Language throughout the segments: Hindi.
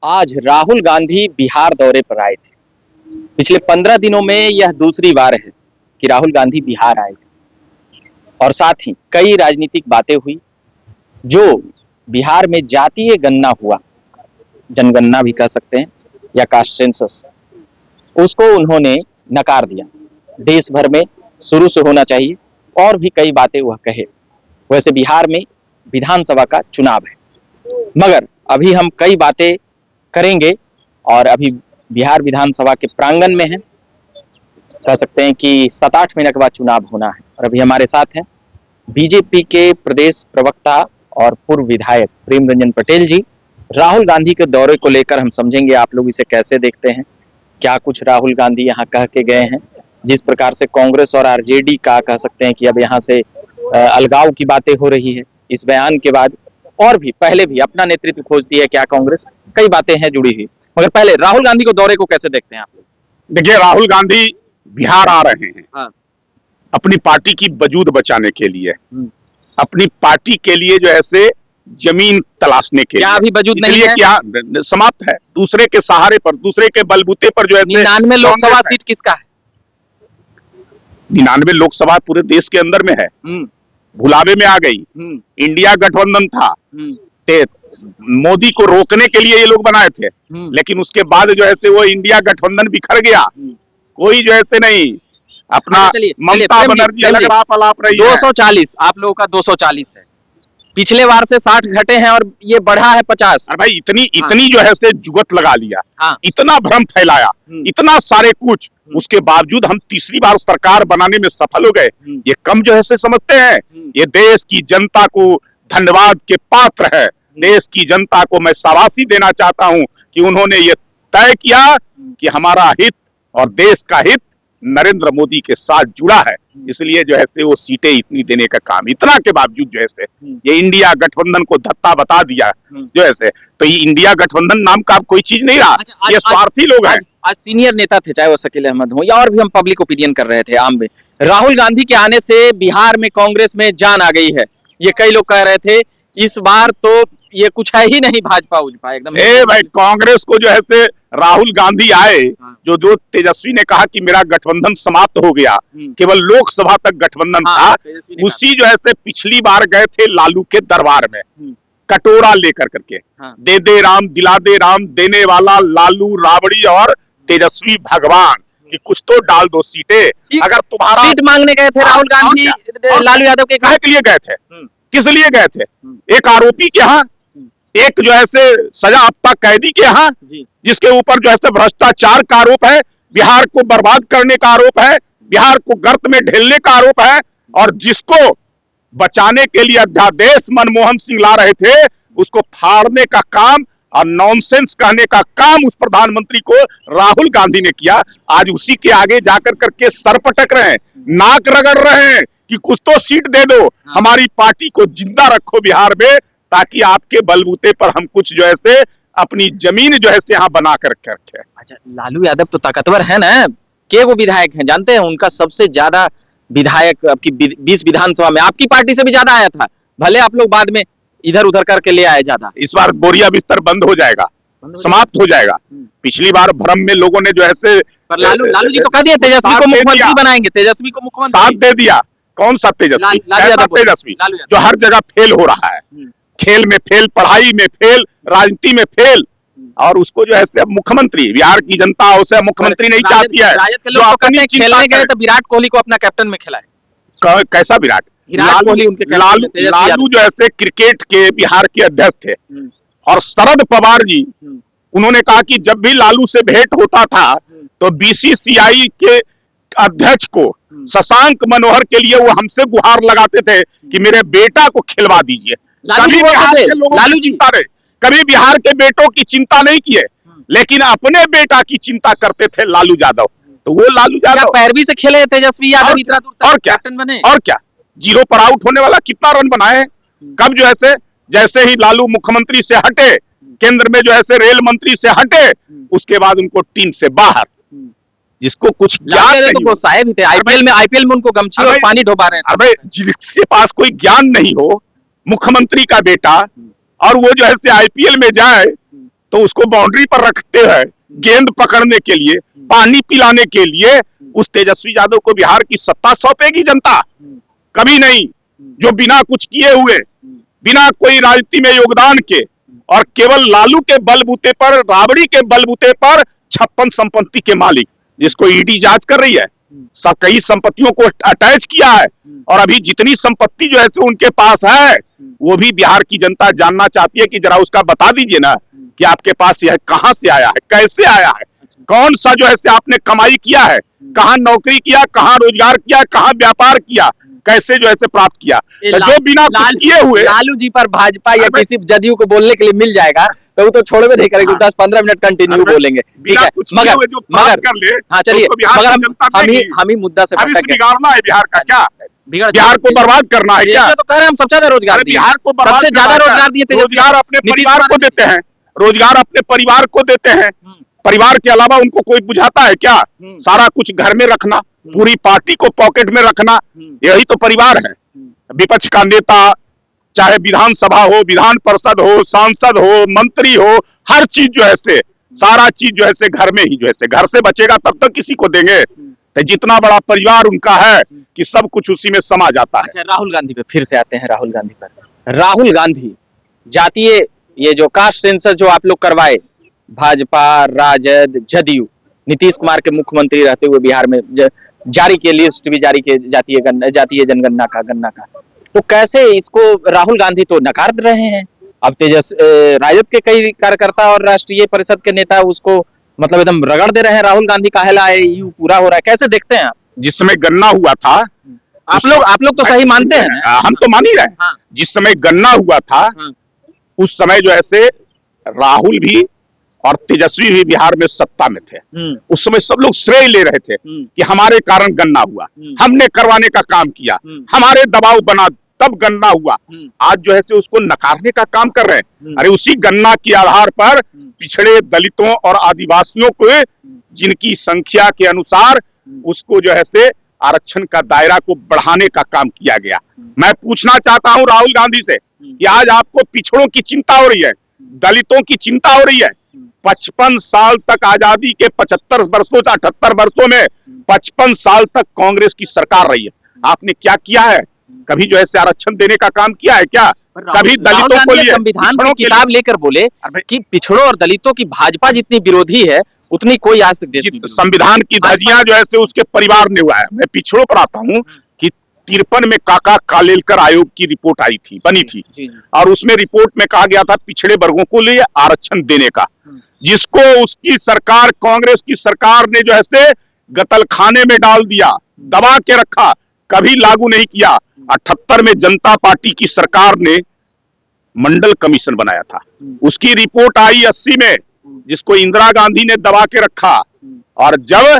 आज राहुल गांधी बिहार दौरे पर आए थे। पिछले 15 दिनों में यह दूसरी बार है कि राहुल गांधी बिहार आए और साथ ही कई राजनीतिक बातें हुई। जो बिहार में जातीय गणना हुआ, जनगणना भी कह सकते हैं या कास्ट सेंसस, उसको उन्होंने नकार दिया। देश भर में शुरू से होना चाहिए और भी कई बातें वह कहे। वैसे बिहार में विधानसभा का चुनाव है, मगर अभी हम कई बातें करेंगे और अभी बिहार विधानसभा के प्रांगण में है। कह सकते हैं कि 7-8 महीने के बाद चुनाव होना है और अभी हमारे साथ हैं बीजेपी के प्रदेश प्रवक्ता और पूर्व विधायक प्रेम रंजन पटेल जी। राहुल गांधी के दौरे को लेकर हम समझेंगे आप लोग इसे कैसे देखते हैं, क्या कुछ राहुल गांधी यहाँ कह के गए हैं। जिस प्रकार से कांग्रेस और आरजेडी का कह सकते हैं कि अब यहाँ से अलगाव की बातें हो रही है इस बयान के बाद, और भी पहले भी अपना नेतृत्व खोजती है क्या कांग्रेस, कई बातें हैं जुड़ी हुई। मगर पहले राहुल गांधी को दौरे को कैसे देखते हैं आप लोग? देखिए, राहुल गांधी बिहार आ रहे हैं हाँ। अपनी पार्टी की वजूद बचाने के लिए, अपनी पार्टी के लिए जो है से जमीन तलाशने के क्या लिए। अभी वजूद नहीं है? क्या समाप्त है? दूसरे के सहारे पर, दूसरे के बलबूते पर जो है 99 लोकसभा सीट किसका है? 99 लोकसभा पूरे देश के अंदर में है, भुलावे में आ गई। इंडिया गठबंधन था, मोदी को रोकने के लिए ये लोग बनाए थे, लेकिन उसके बाद जो है से वो इंडिया गठबंधन बिखर गया। कोई जो है से नहीं अपना ममता बनर्जी अलग आप रही 240 आप लोगों का 240 है, पिछले बार से 60 घटे हैं और ये बढ़ा है 50। अरे भाई, इतनी जो है से जुगत लगा लिया, इतना भ्रम फैलाया, इतना सारे कुछ, उसके बावजूद हम तीसरी बार सरकार बनाने में सफल हो गए। ये कम जो है से समझते हैं। ये देश की जनता को धन्यवाद के पात्र है। देश की जनता को मैं शाबाशी देना चाहता हूं कि उन्होंने ये तय किया कि हमारा हित और देश का हित नरेंद्र मोदी के साथ जुड़ा है, इसलिए जो है से वो सीटें इतनी देने का काम, इतना के बावजूद जो है से ये इंडिया गठबंधन को धत्ता बता दिया जो है से। तो ये इंडिया गठबंधन नाम का कोई चीज नहीं रहा। ये स्वार्थी लोग हैं। आज सीनियर नेता थे, चाहे वो शकील अहमद हो या और भी हम पब्लिक ओपिनियन कर रहे थे आम में, राहुल गांधी के आने से बिहार में कांग्रेस में जान आ गई है, ये कई लोग कह रहे थे। इस बार तो ये कुछ है ही नहीं, भाजपा उजपा एकदम। भाई, कांग्रेस को जो है से राहुल गांधी आए, जो तेजस्वी ने कहा कि मेरा गठबंधन समाप्त हो गया, केवल लोकसभा तक गठबंधन था, उसी जो है से पिछली बार गए थे लालू के दरबार में कटोरा लेकर करके, दे दे राम दिला दे राम, देने वाला लालू राबड़ी और तेजस्वी भगवान कि कुछ तो डाल दो सीटें। अगर तुम्हारा सीट मांगने गए थे राहुल गांधी लालू यादव के लिए गए थे, किस लिए गए थे? एक आरोपी के यहाँ, एक जो है से सजा याफ्ता कैदी के यहाँ, जिसके ऊपर जो है से भ्रष्टाचार का आरोप है, बिहार को बर्बाद करने का आरोप है, बिहार को गर्त में ढेलने का आरोप है, और जिसको बचाने के लिए अध्यादेश मनमोहन सिंह ला रहे थे, उसको फाड़ने का काम और नॉनसेंस कहने का काम उस प्रधानमंत्री को राहुल गांधी ने किया। आज उसी के आगे जाकर करके सर पटक रहे हैं, नाक रगड़ रहे हैं कि कुछ तो सीट दे दो, हमारी पार्टी को जिंदा रखो बिहार में, ताकि आपके बलबूते पर हम कुछ जो है से अपनी जमीन जो है से यहाँ बना कर रखे। अच्छा, लालू यादव तो ताकतवर है ना, के वो विधायक हैं जानते हैं? उनका सबसे ज्यादा विधायक आपकी 20 विधानसभा में आपकी पार्टी से भी ज्यादा आया था, भले आप लोग बाद में इधर उधर करके ले आए ज्यादा। इस बार बोरिया बिस्तर बंद हो जाएगा, समाप्त हो जाएगा। पिछली बार भ्रम में लोगों ने जो है से लालू जी तो कह दिया तेजस्वी को मुख्यमंत्री बनाएंगे, तेजस्वी को मुख्यमंत्री साथ दे दिया। कौन सा तेजस्वी? तेजस्वी जो हर जगह फेल हो रहा है, खेल में फेल, पढ़ाई में फेल, राजनीति में फेल, और उसको जो है से मुख्यमंत्री, बिहार की जनता उसे मुख्यमंत्री नहीं चाहती है। जो अपनी खेलने गए तो विराट कोहली को अपना कैप्टन में खिलाए। कैसा विराट? लालू जो है से क्रिकेट के बिहार के अध्यक्ष थे, और शरद पवार जी उन्होंने कहा कि जब भी लालू से भेंट होता था तो बीसीसीआई के अध्यक्ष को शशांक मनोहर के लिए वो हमसे गुहार लगाते थे कि मेरे बेटा को खिलवा दीजिए। कभी बिहार के लोगों की चिंता रहे, कभी बिहार के बेटों की चिंता नहीं किए, लेकिन अपने बेटा की चिंता करते थे लालू यादव। तो वो लालू यादव पैरवी से खेले तेजस्वी यादव इतना दूर तक, और क्या बने, और क्या जीरो पर आउट होने वाला कितना रन बनाए? कब जो है से जैसे ही लालू मुख्यमंत्री से हटे, केंद्र में जो है से रेल मंत्री से हटे, उसके बाद उनको टीम से बाहर। जिसको कुछ ज्ञान नहीं, तो साहब ही थे आईपीएल में उनको गमछी और पानी डुबा रहे हैं। अरे जिसके पास कोई ज्ञान नहीं हो, मुख्यमंत्री का बेटा, और वो जो है से आईपीएल में जाए तो उसको बाउंड्री पर रखते हैं गेंद पकड़ने के लिए, पानी पिलाने के लिए। उस तेजस्वी यादव को बिहार की सत्ता सौंपेगी जनता? कभी नहीं। जो बिना कुछ किए हुए, बिना कोई राजनीति में योगदान के और केवल लालू के बलबूते पर, राबड़ी के बलबूते पर 56 संपत्ति के मालिक, जिसको ईडी जांच कर रही है, सब कई संपत्तियों को अटैच किया है। और अभी जितनी संपत्ति जो है उनके पास है, वो भी बिहार की जनता जानना चाहती है कि जरा उसका बता दीजिए ना कि आपके पास यह कहां से आया है, कैसे आया है, कौन सा जो है आपने कमाई किया है, कहां नौकरी किया, कहां रोजगार किया, कहां व्यापार किया, कैसे जो है प्राप्त किया। जो बिना कुछ किए हुए लालू जी पर भाजपा या किसी जदयू को बोलने के लिए मिल जाएगा तो वो तो छोड़वे नहीं करेंगे, 10-15 मिनट कंटिन्यू बोलेंगे, ठीक है। हाँ चलिए, मगर हम ही मुद्दा से भटक गए। बिगाड़ना है बिहार का क्या? बिहार को बर्बाद करना है क्या? तो कह रहे हैं हम सबसे ज्यादा रोजगार दिए, बिहार को सबसे ज्यादा रोजगार दिए, रोजगार अपने परिवार को देते हैं, रोजगार अपने परिवार को देते हैं। परिवार के अलावा उनको कोई बुझाता है क्या? सारा कुछ घर में रखना, पूरी पार्टी को पॉकेट में रखना, यही तो परिवार है। विपक्ष का नेता, चाहे विधानसभा हो, विधान परिषद हो, सांसद हो, मंत्री हो, हर चीज जो है सारा चीज जो है घर में ही जो है, घर से बचेगा तब तक किसी को देंगे। तो जितना बड़ा परिवार उनका है कि सब कुछ उसी में समा जाता है। अच्छा, राहुल गांधी पे फिर से आते हैं। राहुल गांधी पर, राहुल गांधी जातीय ये जो कास्ट सेंसस जो आप लोग करवाए, भाजपा, राजद, जदयू, नीतीश कुमार के मुख्यमंत्री रहते हुए बिहार में जारी किए, लिस्ट भी जारी किए जातीय जनगणना का, गणना का, तो कैसे इसको राहुल गांधी तो नकार रहे हैं। अब राजद के कई कार्यकर्ता और राष्ट्रीय परिषद के नेता उसको मतलब एकदम रगड़ दे रहे हैं, राहुल गांधी काहे लाए, यू पूरा हो रहा है, कैसे देखते हैं आप? जिस समय गन्ना हुआ था, आप लोग तो सही मानते हैं, हम तो मान ही रहे। हाँ। जिस समय गन्ना हुआ था, हाँ। उस समय जो है राहुल भी और तेजस्वी भी बिहार में सत्ता में थे। उस समय सब लोग श्रेय ले रहे थे कि हमारे कारण गन्ना हुआ, हमने करवाने का काम किया, हमारे दबाव बना तब गन्ना हुआ। आज जो है उसको नकारने का काम कर रहे हैं। अरे उसी गन्ना के आधार पर पिछड़े दलितों और आदिवासियों को जिनकी संख्या के अनुसार उसको जो है आरक्षण का दायरा को बढ़ाने का काम किया गया। मैं पूछना चाहता हूं राहुल गांधी से कि आज आपको पिछड़ों की चिंता हो रही है, दलितों की चिंता हो रही है। 55 साल तक आजादी के 75 वर्षों 78 वर्षों में 55 साल तक कांग्रेस की सरकार रही है। आपने क्या किया है? कभी जो है आरक्षण देने का काम किया है क्या? कभी दलितों को लिए संविधान की किताब लेकर बोले कि पिछड़ों और दलितों की भाजपा जितनी विरोधी है उतनी कोई आज तक संविधान की धज्जियां जो है उसके परिवार ने हुआ है। मैं पिछड़ों पर आता हूं कि 53 में काका कालेलकर आयोग की रिपोर्ट आई थी, बनी थी, और उसमें रिपोर्ट में कहा गया था पिछड़े वर्गों को लिए आरक्षण देने का, जिसको उसकी सरकार, कांग्रेस की सरकार ने जो है गतलखाने में डाल दिया, दबा के रखा, कभी लागू नहीं किया। 78 में जनता पार्टी की सरकार ने मंडल कमीशन बनाया था, उसकी रिपोर्ट आई 80 में, जिसको इंदिरा गांधी ने दबा के रखा। और जब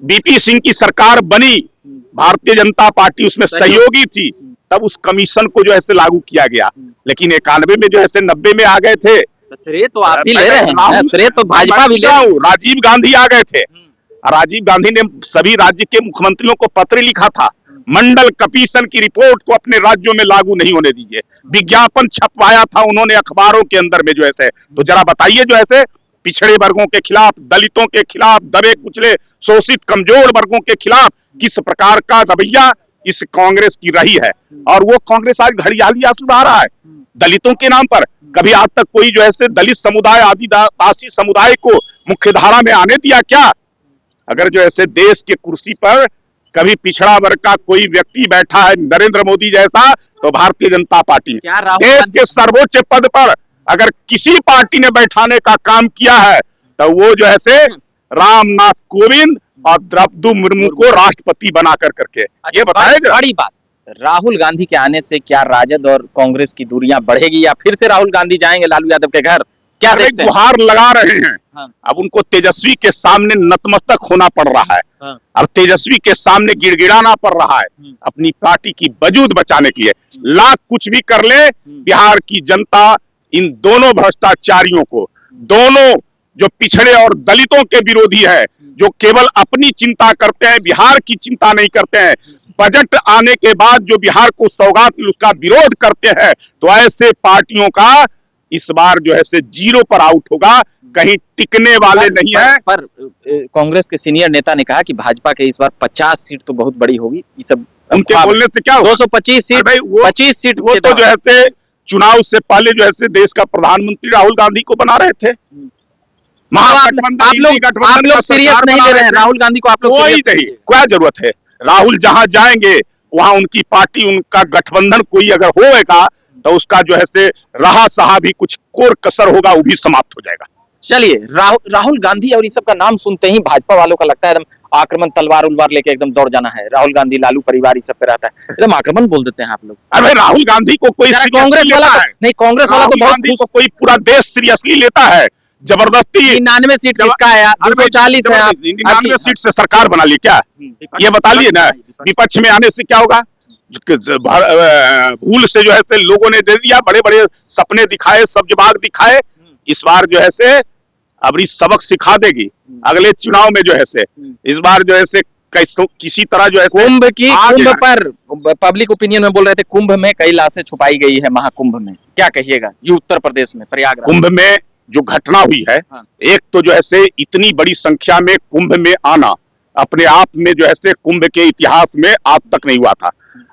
बीपी सिंह की सरकार बनी, भारतीय जनता पार्टी उसमें सहयोगी थी, तब उस कमीशन को जो है लागू किया गया। लेकिन 91 में जो है 90 में आ गए थे। श्रेय तो आप भी ले रहे हैं, श्रेय तो भाजपा भी ले रही है। राजीव गांधी आ गए थे, राजीव गांधी ने सभी राज्य के मुख्यमंत्रियों को पत्र लिखा था, मंडल कमीशन की रिपोर्ट को अपने राज्यों में लागू नहीं होने दीजिए। विज्ञापन छपवाया था उन्होंने अखबारों के अंदर में जो है। तो जरा बताइए जो है पिछड़े वर्गों के खिलाफ, दलितों के खिलाफ, दबे कुचले शोषित कमजोर वर्गों के खिलाफ किस प्रकार का रवैया इस कांग्रेस की रही है। और वो कांग्रेस आज घड़ियाली आंसू बहा रहा है दलितों के नाम पर। कभी आज तक कोई जो है दलित समुदाय, आदिवासी समुदाय को मुख्य धारा में आने दिया क्या? अगर जो है देश के कुर्सी पर कभी पिछड़ा वर्ग का कोई व्यक्ति बैठा है नरेंद्र मोदी जैसा, तो भारतीय जनता पार्टी। देश के सर्वोच्च पद पर अगर किसी पार्टी ने बैठाने का काम किया है तो वो जो है रामनाथ कोविंद और द्रौपदी मुर्मू को राष्ट्रपति बना करके। ये बताएगा बड़ी बात, राहुल गांधी के आने से क्या राजद और कांग्रेस की दूरियां बढ़ेगी या फिर से राहुल गांधी जाएंगे लालू यादव के घर? क्या देखते हैं? गुहार लगा रहे हैं। हाँ। अब उनको तेजस्वी के सामने नतमस्तक होना पड़ रहा है। हाँ। अब तेजस्वी के सामने गिड़गिड़ाना पड़ रहा है अपनी पार्टी की वजूद बचाने के लिए। लाख कुछ भी कर ले, बिहार की जनता इन दोनों भ्रष्टाचारियों को, दोनों जो पिछड़े और दलितों के विरोधी है, जो केवल अपनी चिंता करते हैं, बिहार की चिंता नहीं करते हैं, बजट आने के बाद जो बिहार को सौगात मिली उसका विरोध करते हैं, तो ऐसे पार्टियों का इस बार जो है से जीरो पर आउट होगा, कहीं टिकने वाले नहीं है। पर कांग्रेस के सीनियर नेता ने कहा कि भाजपा के इस बार 50 सीट तो बहुत बड़ी होगी। ये सब उनके बोलने से क्या होगा? 225 सीट, 25 सीट वो तो जो है से चुनाव से पहले जो है से देश का प्रधानमंत्री राहुल गांधी को बना रहे थे। आप लोग सीरियस नहीं ले रहे हैं राहुल गांधी को, आप लोग कोई नहीं, क्या जरूरत है? राहुल जहां जाएंगे वहां उनकी पार्टी, उनका गठबंधन कोई अगर होएगा तो उसका जो है से रहा सहा भी कुछ कोर कसर होगा, वो भी समाप्त हो जाएगा। चलिए, राहुल गांधी और इस सब का नाम सुनते ही भाजपा वालों का लगता है एकदम आक्रमण, तलवार उलवार लेके एकदम दौड़ जाना है। राहुल गांधी, लालू परिवार इस सब पे रहता है, एकदम आक्रमण बोल देते हैं आप लोग। अरे राहुल गांधी को कोई कांग्रेस वाला नहीं, कांग्रेस वाला तो बहुत को कोई पूरा देश सीरियसली लेता है। जबरदस्ती 99 सीट किसका है? 240 है। 99 सीट से सरकार बना ली क्या? ये बता लिए ना। विपक्ष में आने से क्या होगा? भूल से जो है से लोगों ने दे दिया, बड़े बड़े सपने दिखाए, सब्जबाग दिखाए। इस बार जो है से अबरी सबक सिखा देगी अगले चुनाव में जो है से। इस बार जो है से किसी तरह जो है कुंभ पर पब्लिक ओपिनियन में बोल रहे थे कुंभ में कई लाशें छुपाई गई है। महाकुंभ में क्या कहिएगा? ये उत्तर प्रदेश में प्रयागराज कुंभ में जो घटना हुई है, एक तो जो है से इतनी बड़ी संख्या में कुंभ में आना अपने आप में जो है से कुंभ के इतिहास में आज तक नहीं हुआ था।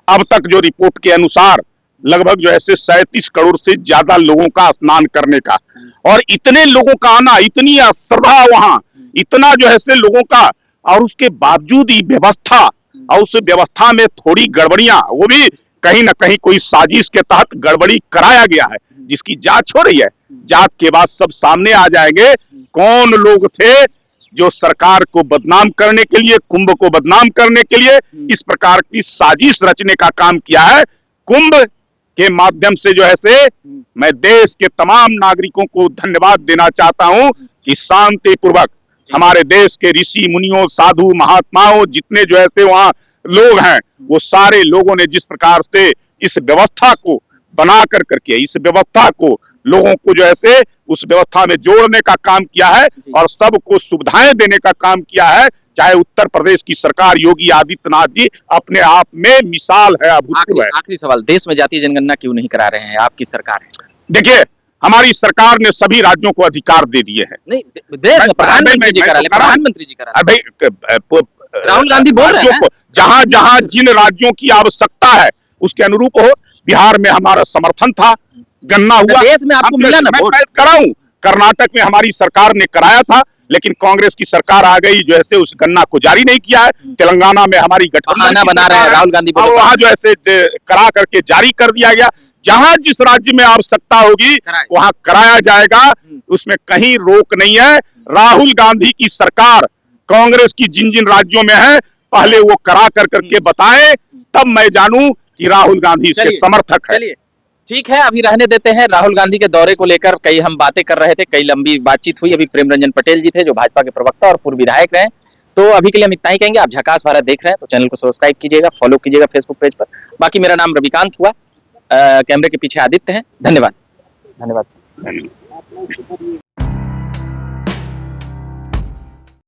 अब तक जो रिपोर्ट के अनुसार लगभग जो है से 37 करोड़ से ज्यादा लोगों का स्नान करने का, और इतने लोगों का आना, इतनी श्रद्धा वहां, इतना जो है से लोगों का, और उसके बावजूद ही व्यवस्था, और उस व्यवस्था में थोड़ी गड़बड़ियां, वो भी कहीं ना कहीं कोई साजिश के तहत गड़बड़ी कराया गया है, जिसकी जांच हो रही है। जांच के बाद सब सामने आ जाएंगे कौन लोग थे जो सरकार को बदनाम करने के लिए, कुंभ को बदनाम करने के लिए इस प्रकार की साजिश रचने का काम किया है। कुंभ के माध्यम से जो है से मैं देश के तमाम नागरिकों को धन्यवाद देना चाहता हूं कि शांतिपूर्वक हमारे देश के ऋषि मुनियों, साधु महात्माओं, जितने जो है से वहां लोग हैं, वो सारे लोगों ने जिस प्रकार से इस व्यवस्था को बना करके, इस व्यवस्था को लोगों को जो है से उस व्यवस्था में जोड़ने का काम किया है और सबको सुविधाएं देने का काम किया है। चाहे उत्तर प्रदेश की सरकार योगी आदित्यनाथ जी अपने आप में मिसाल है, अभूतपूर्व है। आखिरी सवाल, देश में जातीय जनगणना क्यों नहीं करा रहे हैं? आपकी सरकार है। देखिए, हमारी सरकार ने सभी राज्यों को अधिकार दे दिए हैं। नहीं, देश में प्रधानमंत्री जी करा ले, प्रधानमंत्री जी करा ले। राहुल गांधी बोल रहे हैं जहां जहां जिन राज्यों की आवश्यकता है उसके अनुरूप हो। बिहार में हमारा समर्थन था, गन्ना हुआ, देश में आपको मिला ना? मैं कराऊं, कर्नाटक में हमारी सरकार ने कराया था, लेकिन कांग्रेस की सरकार आ गई जो है उस गन्ना को जारी नहीं किया है। तेलंगाना में हमारी गठबंधन बना रहे हैं राहुल गांधी, वहां जो है करा करके जारी कर दिया गया। जहां जिस राज्य में आवश्यकता होगी वहां कराया जाएगा, उसमें कहीं रोक नहीं है। राहुल गांधी की सरकार कांग्रेस की जिन जिन राज्यों में है, पहले वो करा करके बताएं, तब मैं जानूं कि राहुल गांधी इसके समर्थक है। चलिए ठीक है, अभी रहने देते हैं। राहुल गांधी के दौरे को लेकर कई हम बातें कर रहे थे, कई लंबी बातचीत हुई। अभी प्रेम रंजन पटेल जी थे जो भाजपा के प्रवक्ता और पूर्व विधायक रहे। तो अभी के लिए हम इतना ही कहेंगे। आप झकास भारत देख रहे हैं तो चैनल को सब्सक्राइब कीजिएगा, फॉलो कीजिएगा फेसबुक पेज पर। बाकी मेरा नाम रविकांत हुआ, कैमरे के पीछे आदित्य है। धन्यवाद।